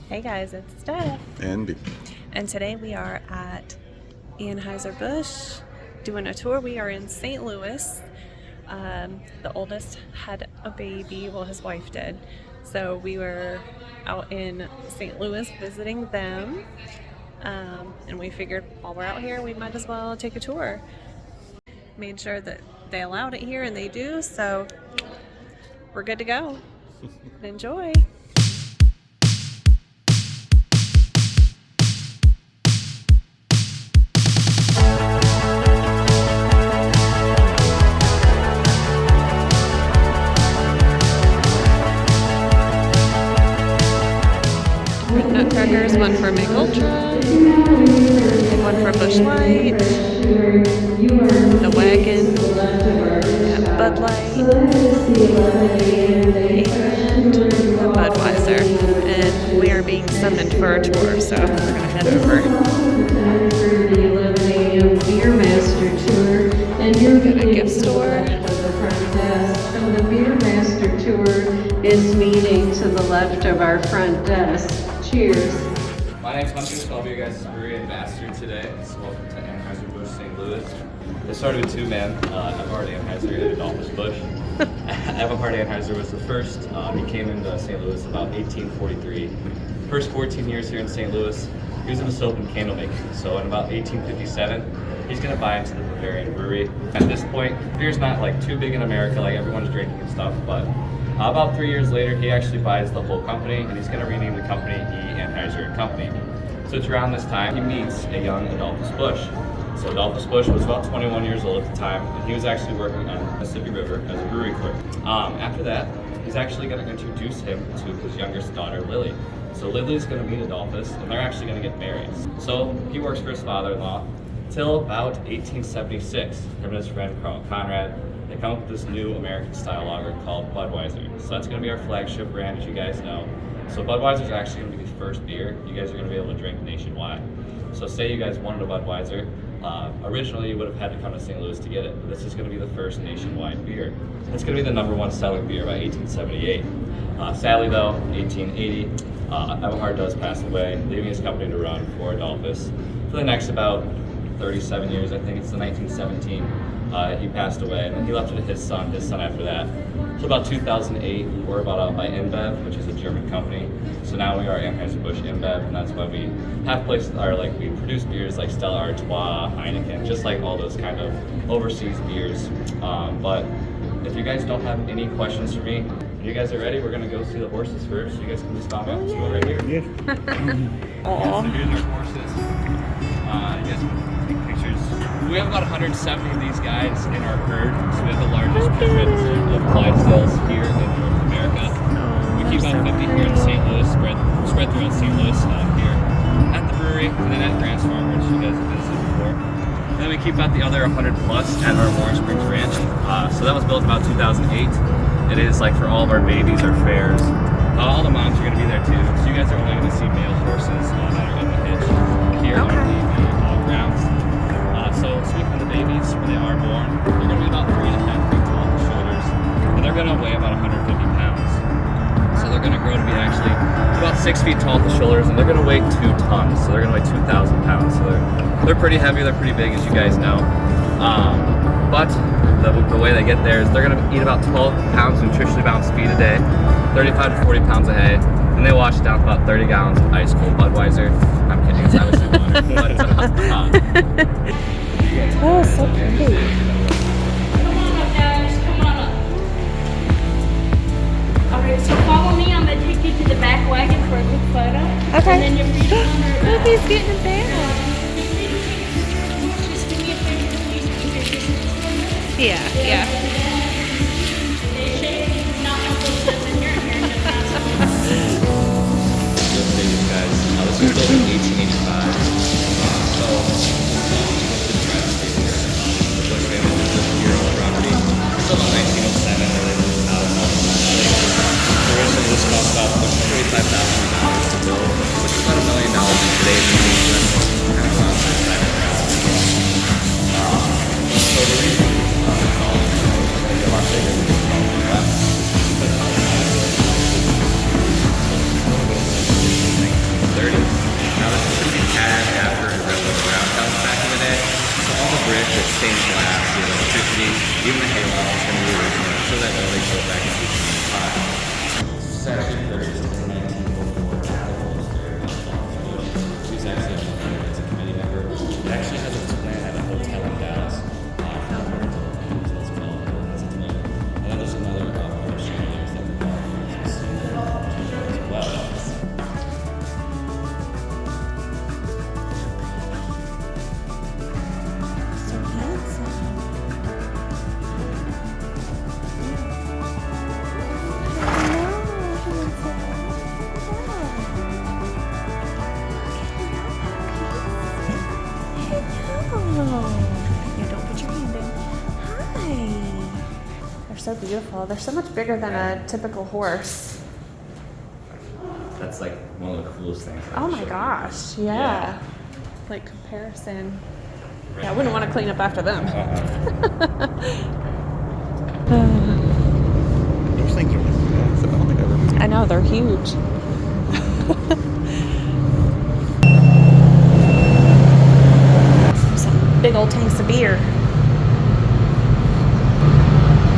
Hey guys, it's Steph. And And today we are at Anheuser-Busch doing a tour. We are in St. Louis. The oldest had a baby, well, his wife did. So we were out in St. Louis visiting them. And we figured while we're out here, we might as well take a tour. Made sure that they allowed it here, and they do. So we're good to go. Enjoy. Nutcrackers, one for Mig Ultra, one for Busch Light, the Wagon, Bud Light, and the Budweiser. And we are being summoned for a tour, so we're going to head over. Beer Master Tour, and you're Got a gift store. From the Beer Master Tour is meeting to the left of our front desk. Cheers. My name's Hunter, so I'll be your guys' brewery ambassador today. So welcome to Anheuser-Busch St. Louis. It started with two men, Everhard Anheuser and Adolphus Busch. Everhard Anheuser was the first. He came into St. Louis about 1843. First 14 years here in St. Louis, he was in the soap and candle making. So in about 1857, he's gonna buy into the Bavarian brewery. At this point, beer's not like too big in America, like everyone's drinking and stuff, but about 3 years later, he actually buys the whole company, and he's going to rename the company Anheuser & Company. So it's around this time he meets a young Adolphus Busch. So Adolphus Busch was about 21 years old at the time, and he was actually working on the Mississippi River as a brewery clerk. After that, he's actually going to introduce him to his youngest daughter, Lily. So Lily's going to meet Adolphus, and they're actually going to get married. So he works for his father-in-law till about 1876. Him and his friend Carl Conrad, they come up with this new American-style lager called Budweiser. So that's going to be our flagship brand, as you guys know. So Budweiser is actually going to be the first beer you guys are going to be able to drink nationwide. So say you guys wanted a Budweiser, originally you would have had to come to St. Louis to get it, but this is going to be the first nationwide beer. It's going to be the #1 selling beer by 1878. Sadly though, 1880, Everhard does pass away, leaving his company to run for Adolphus. For the next about 37 years, I think it's the 1917. He passed away, and then he left it to his son after that. So about 2008, we were bought out by InBev, which is a German company. So now we are Anheuser-Busch InBev, and that's why we have places that are like, we produce beers like Stella Artois, Heineken, just like all those kind of overseas beers. But if you guys don't have any questions for me, if you guys are ready, we're gonna go see the horses first. You guys can just stop out and go right here. Yeah. So here's our horses. You guys can take pictures. We have about 170 of these guys in our herd, so we have the largest herd of Clydesdales here in North America. We keep about 50 here in St. Louis, spread throughout St. Louis, here at the brewery, and then at Grant's Farm, which you guys have visited before. And then we keep about the other 100 plus at our Warren Springs Ranch. So that was built about 2008. It is like for all of our babies or fairs. All the moms are going to be there too, so you guys are only going to see male horses that are in the hitch here on the grounds. So speaking of the babies, when they are born, they're going to be about 3.5 feet tall at the shoulders, and they're going to weigh about 150 pounds. So they're going to grow to be actually about 6 feet tall at the shoulders, and they're going to weigh 2 tons. So they're going to weigh 2,000 pounds. So they're pretty heavy, they're pretty big, as you guys know. But the way they get there is they're going to eat about 12 pounds of nutritionally balanced feed a day, 35 to 40 pounds of hay, and they wash down about 30 gallons of ice cold Budweiser. I'm kidding, it's obviously water. Oh, so pretty. Come on up, guys. Come on up. Okay, so follow me. I'm going to take you to the back wagon for a quick photo. Okay. And then you're free to wander Look, he's getting it down. Just do me a favor, please. Introduce yourself for me. Yeah. They shake. Not a little bit in your hair. This was built in 1885. Still about 1907, and they moved out of originally this cost about $45,000 to build, which is about $1 million in today's money. So that's kind of around this time around. So the reason it's all a lot bigger than it's all left, because stained glass, the electricity, even the halo is going to be original. So that they go back into Section 30 is 1904. He's actually as a committee member. It actually has its plant at a hotel in Dallas. And then there's another portion that the as well. So handsome. Yeah, don't put your hand in. Hi. They're so beautiful. They're so much bigger than a typical horse. That's like one of the coolest things. Oh my gosh. Yeah. Like comparison. Yeah, I wouldn't want to clean up after them. Those things are like massive. I don't think I've ever moved. I know, they're huge. Some big old tanks of beer.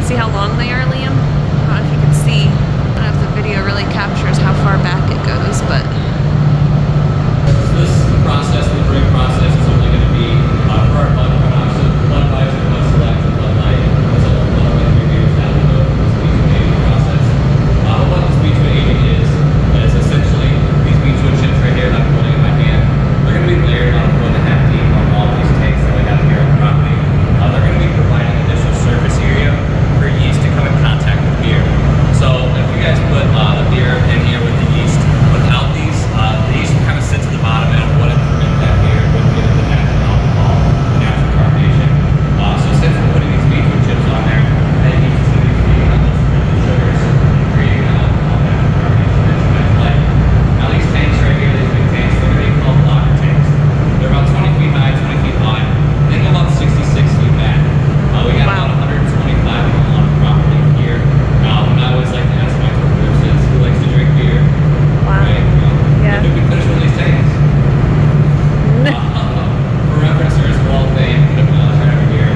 See how long they are, Liam? I don't know if you can see. I don't know if the video really captures how far back it goes, but This process, the brewing process, is only going to be for our blood production, blood pipes, and blood select, and blood light. It's a little bit of years down the road for this beach aging process. What this beach aging is essentially these beach chips right here that I'm holding in my hand. They're going to be layered on a 4.5 deep on all of these tanks that we have here on the property. They're going to be providing additional surface area for yeast to come in contact with beer. So if you guys put the beer in here with the yeast, without these, the yeast will kind of sit to the bottom and it wouldn't ferment that beer, it wouldn't get into natural alcohol, natural carbonation. So since we're putting these beetroot chips on there, that yeast is going to be feeding on those fermented sugars and creating an alcohol natural carbonation that you guys like. Now these tanks right here, these big tanks, they're going to be called blocker tanks. They're about 20 feet high, 20 feet wide. They go about 66 feet back. We got about 125 of them on the property here. And I always like to ask my tour groups who likes to drink beer. wow. Right? Yeah. Who can finish one of these tanks? For reference, there's a wall of fame right over here.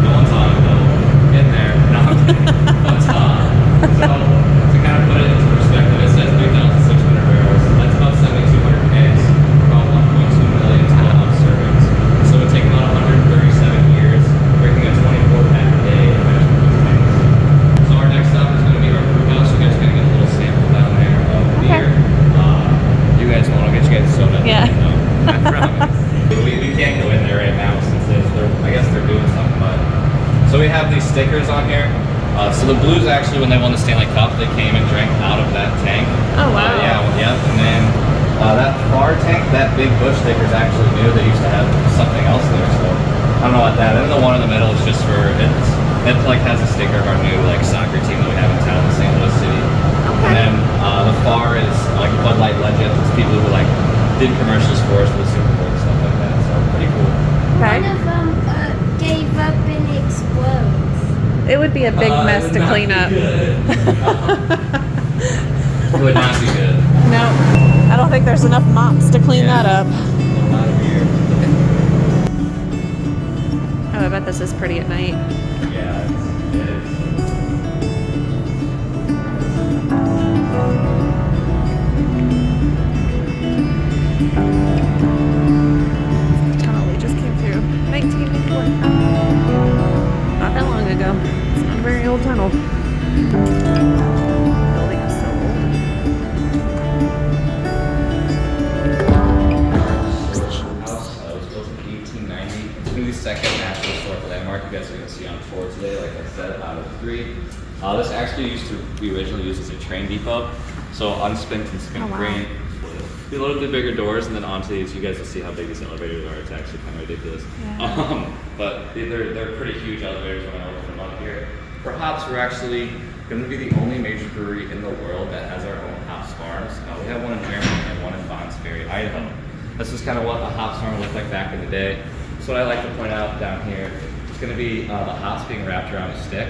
No one's on it though. In there. No, I'm kidding. But, so, to kind of put it into perspective, it says 3,600 barrels. That's about 7,200 kegs. About 1.2 million 12-ounce servings. So it would take about 137 years, breaking a 24-pack a day to finish one of these tanks. So our next stop is going to be our brew house. You guys are going to get a little sample down there of beer. You guys want to get you guys a soda? Yeah. No, I promise. we can't go in there right now since I guess they're doing something. But so we have these stickers on here. So the Blues actually, when they won the Stanley Cup, they came and drank out of that tank. Oh wow. Yep. And then that far tank, that big Bush sticker is actually new. They used to have something else there, so I don't know about that. And then the one in the middle is just for it like has a sticker of our new like soccer team that we have in town in St. Louis City. And then the far is like Bud Light Legends. It's people who like did commercials for us for the Super Bowl and stuff like that. So pretty cool. Okay. One of them gave up and explodes. It would be a big mess It would to not clean be up. good. It would not be good. No, I don't think there's enough mops to clean Yeah. that up. A lot of beer. Oh, I bet this is pretty at night. Yeah, it is. The tunnel we just came through. 1984. Not that long ago. It's not a very old tunnel. Building is so old. House was built in 1890. It's going to be the second National Historic Landmark you guys are going to see on tour today, like I said, out of 3. This actually used to be originally used as a train depot. So unspent and spent Oh, wow. grain. We loaded the bigger doors and then onto these. You guys will see how big these elevators are. It's actually kind of ridiculous. Yeah. But they're pretty huge elevators when I open them up here. For hops, we're actually going to be the only major brewery in the world that has our own hops farms. We have one in Germany and one in Bonds Ferry, Idaho. This is kind of what a hops farm looked like back in the day. So what I like to point out down here, it's going to be the hops being wrapped around a stick.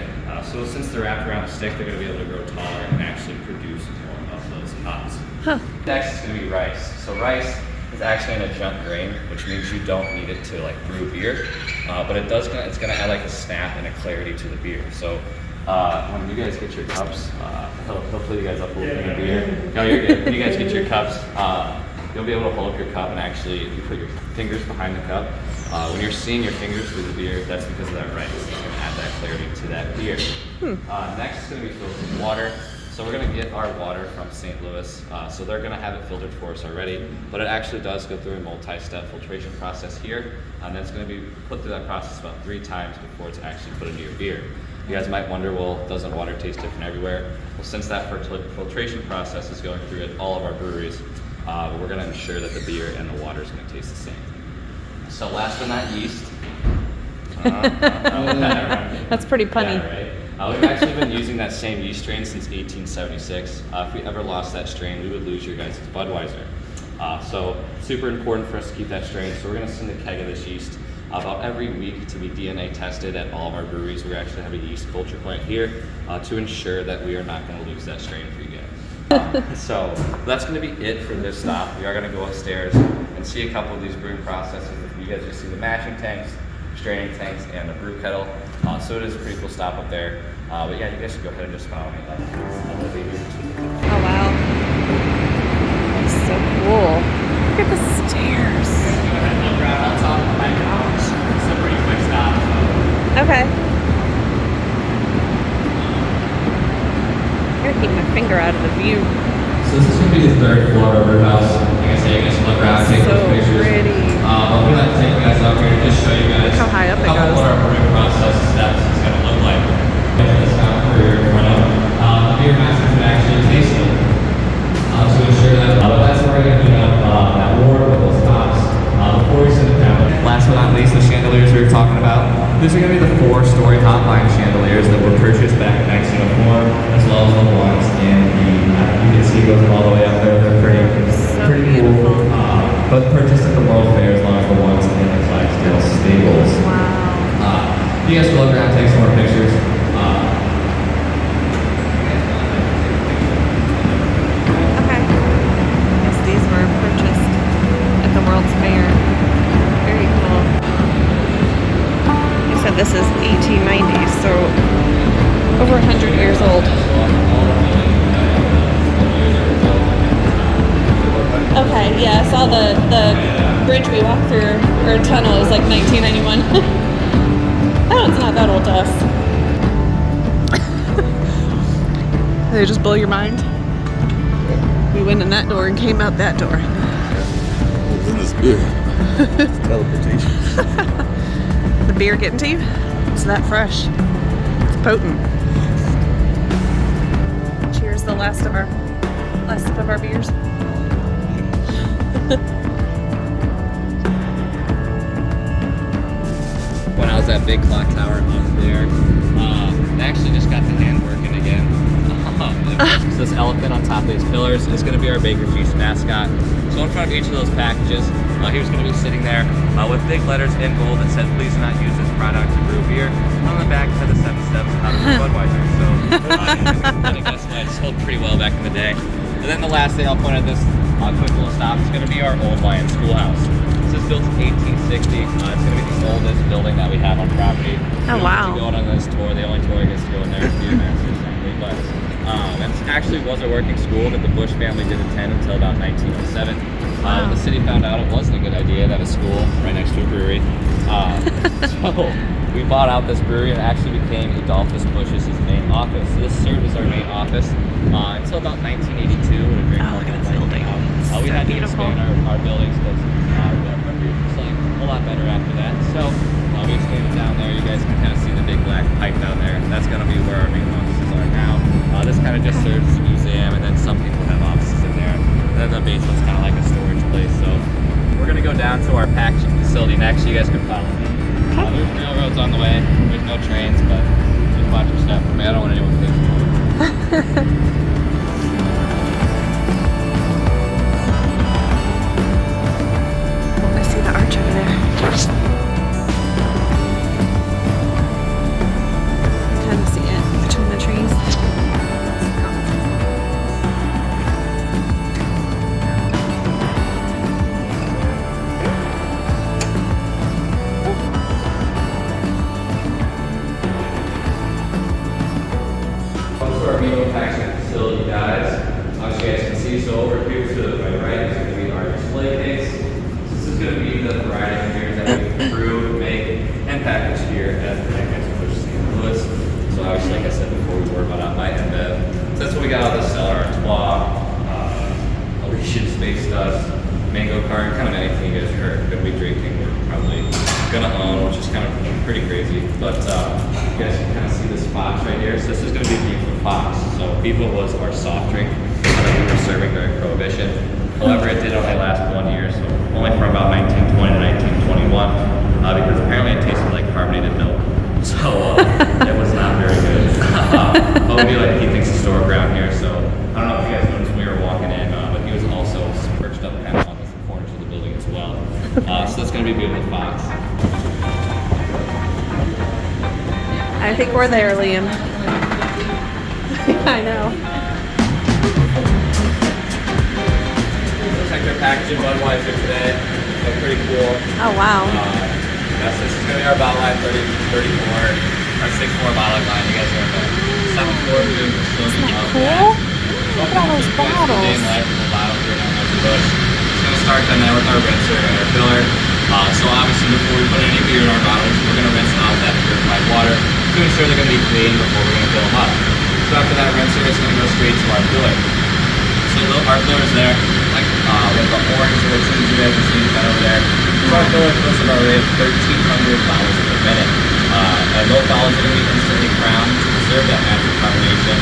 So since they're wrapped around a stick, they're going to be able to grow taller and actually produce more of those hops. Huh. Next is going to be rice. So rice, is actually an adjunct grain, which means you don't need it to like brew beer, but it's gonna add like a snap and a clarity to the beer. So when you guys get your cups, he'll fill you guys up a little bit of beer. No, you're good. When you guys get your cups, you'll be able to hold up your cup, and actually, if you put your fingers behind the cup, when you're seeing your fingers through the beer, that's because of that rice. It's gonna add that clarity to that beer. Next is gonna be filtered with water. So we're gonna get our water from St. Louis. So they're gonna have it filtered for us already, but it actually does go through a multi-step filtration process here. And that's gonna be put through that process about 3 times before it's actually put into your beer. You guys might wonder, well, doesn't water taste different everywhere? Well, since that filtration process is going through at all of our breweries, we're gonna ensure that the beer and the water is gonna taste the same. So last but not least, That's pretty punny. yeah, right? We've actually been using that same yeast strain since 1876. If we ever lost that strain, we would lose your guys' Budweiser. So super important for us to keep that strain. So we're gonna send a keg of this yeast about every week to be DNA tested at all of our breweries. We actually have a yeast culture plant here to ensure that we are not gonna lose that strain for you guys. So that's gonna be it for this stop. We are gonna go upstairs and see a couple of these brewing processes. You guys just see the mashing tanks, straining tanks, and the brew kettle. So it is a pretty cool stop up there. But yeah, you guys should go ahead and just follow me. Oh wow. That's so cool. Look at the stairs. Go ahead and look around on top. Oh my gosh. It's a pretty quick stop. Okay. I'm gonna keep my finger out of the view. So this is going to be the 3rd floor of our house. Like I say, you guys can look around, take So those pictures. pretty. But we'd like to take you guys up here and just show you guys Look how high up it a couple goes. of what our brewing process steps is going to look like. This counter here in front of the beer masters would actually taste it. To ensure that, but that's where we're going to heat up that wort with those tops before we send it down. Last but not least, the chandeliers we were talking about. These are going to be the 4-story hotline chandeliers that were purchased back in 1904, as well as the ones in the, you can see it goes all the way up there. They're pretty beautiful. cool. But purchased at the World Fair as long as the ones in the Clydesdale stables. Wow. You guys can look around, take some more pictures. Okay. Yes, these were purchased at the World's Fair. Very cool. You said this is 1890, so over 100 years old. Okay, yeah, I saw the bridge we walked through, or tunnel, it was like 1991. That one's not that old to us. They just blow your mind. We went in that door and came out that door. Isn't this good? It's teleportation. The beer getting to you? It's that fresh. It's potent. Cheers, the last sip of our beers. When I was at Big Clock Tower up there, they actually just got the hand working again. So this elephant on top of these pillars is going to be our Baker Feast mascot. So in front of each of those packages, he was going to be sitting there with big letters in gold that said, "Please do not use this product to brew beer." On the back said the 7 steps of how to brew Budweiser. So I guess it sold pretty well back in the day. And then the last thing I'll point at this quick little stop is going to be our Old Lion Schoolhouse. This is built in 1860. It's going to be the oldest building that we have on property. Oh, wow. Going on this tour, the only tour I gets to go in there is beer masters, frankly. But it actually was a working school that the Bush family did attend until about 1907. When the city found out it wasn't a good idea that a school right next to a brewery. So we bought out this brewery and it actually became Adolphus Bush's main office. So this served as our main office until about 1982. Look at the building. We had to expand our buildings because we were selling a lot better after that. So we expanded down there. You guys can kind of see the big black pipe down there. That's going to be where our main offices are now. This kind of just serves as a museum, and then some people have offices in there. And then the basement's kind of like a storage place. So we're going to go down to our packaging facility next. You guys can follow me. There's railroads on the way. There's no trains, but just watch your step for me. I don't want anyone to think. I see the arch over there. Kind of see it between the trees. taste us, mango cart, kind of anything you guys are gonna be drinking, we're probably gonna own, which is kind of pretty crazy. But you guys can kind of see this Fox right here. So this is gonna be beef with Fox. So Bevo was our soft drink that we were serving during Prohibition. However, it did only last 1 year, so only from about 1920 to 1921, because apparently it tasted like carbonated milk. So it was not very good. But we do like to keep things historic around here. So I don't know if you guys noticed when we were walking in, but he was also perched up kind of on the corners of the building as well. So that's gonna be Bevo with Fox. I think we're there, Liam. I know. Looks like they're packaging Budweiser today. So pretty cool. Oh, wow. Yes, this is gonna be our bottle line 34, our 6-4 bottle line. You guys are in the 7-4 doing the silver of Cool. that. Look at all those bottles. Name life of the bottle here at Anheuser-Busch. It's gonna start then with our rinser and our filler. So obviously before we put any beer in our bottles, we're gonna rinse them out with that purified water to ensure they're gonna be clean before we're gonna fill them up. So after that rinser, it's gonna go straight to our filler. So our filler is there, like with the orange or tins you guys are seeing kind of over there. So our filler fills about a rate of 1,300 bottles per minute. And those bottles are gonna be instantly crowned to preserve that natural carbonation.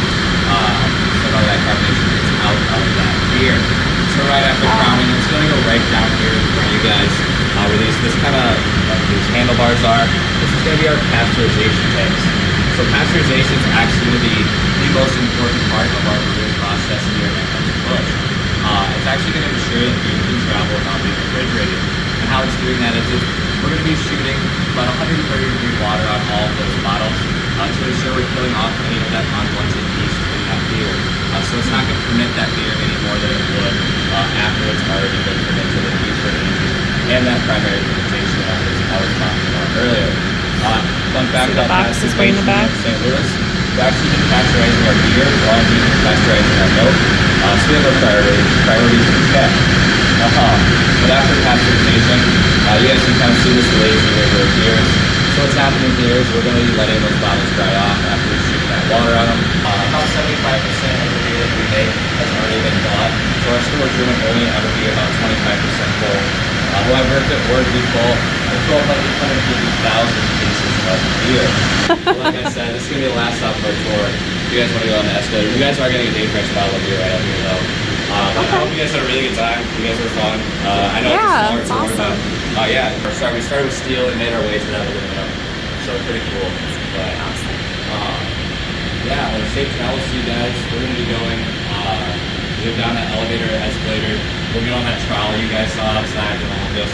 So none of that carbonation gets out of that beer. So right after crowning, it's gonna go right down here in front of you guys. Where this kind of these handlebars are. This is going to be our pasteurization tanks. So pasteurization is actually going to be the most important part of our brewing process here at Anheuser-Busch. It's actually going to ensure that beer can travel without being refrigerated. And how it's doing that is we're going to be shooting about 130-degree water on all of those bottles to ensure we're killing off any of that unwanted yeast in that beer. So it's not going to ferment that beer any more than it would after it's already been fermented and used for aging. And that primary fermentation that I was talking about earlier. Fun fact about pasteurization in St. Louis, we've actually been pasteurizing our beer while being pasteurizing our milk. So we have our priorities in check. But after pasteurization, you guys can kind of see this lazy river of beers. So what's happening here is we're going to be letting those bottles dry off after we shoot that water on them. About 75% of the beer that we make has already been bought. So our storage room will only ever be about 25% full. However, if it were to be full, we'll fill about 850,000 cases of beer. Like I said, this is going to be the last stop of our tour. If you guys want to go on the escalator, you guys are getting a day fresh bottle of beer right up here though. I hope you guys had a really good time. You guys were fun. I know it's a smaller tour, but we started with steel and made our way to that aluminum. So pretty cool. But well, safe travels to you guys. We're going to be going down that elevator or escalator. We'll get on that trolley you guys saw outside, and we'll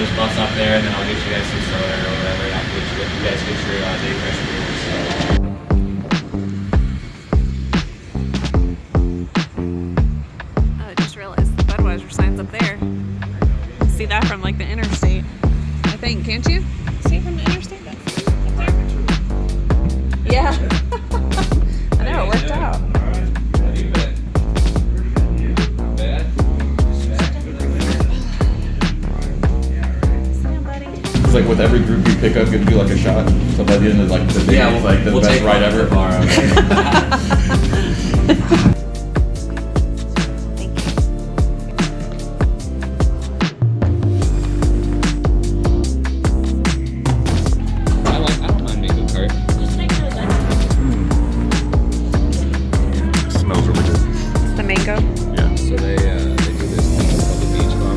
just bus up there, and then I'll get you guys some soda or whatever, and after you guys get your day fresh beer. I just realized the Budweiser sign's up there. See that from like the interstate, I think, can't you? See it from the interstate? Up there? Yeah. I know, it worked out. It's like with every group you pick up, you do like a shot. So by the end of like the day, it's like the best ride ever. I don't mind mango cart. Smells really good. It's the mango. Yeah. So they do this thing called the beach bum.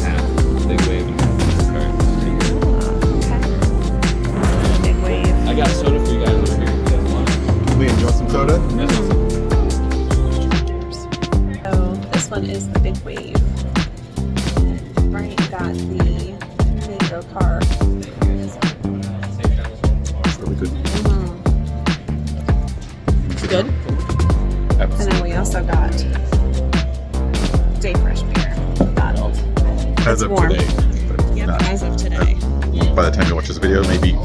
Half big wave and half Big wave. I got soda for you guys over here if you guys want it. Liam, you want some soda? That's awesome. So this one is the big wave. Brian got the mango car. It's really good. Good. And then we also got day fresh beer, bottled. As of warm. today. But Yep, not- as of today. By the time you watch this video, maybe a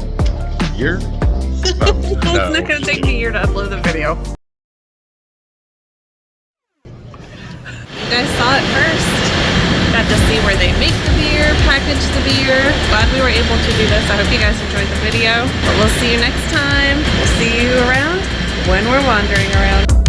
year? It's not gonna take me a year to upload the video. You guys saw it first. Got to see where they make the beer, package the beer. Glad we were able to do this. I hope you guys enjoyed the video. But we'll see you next time. We'll see you around when we're wandering around.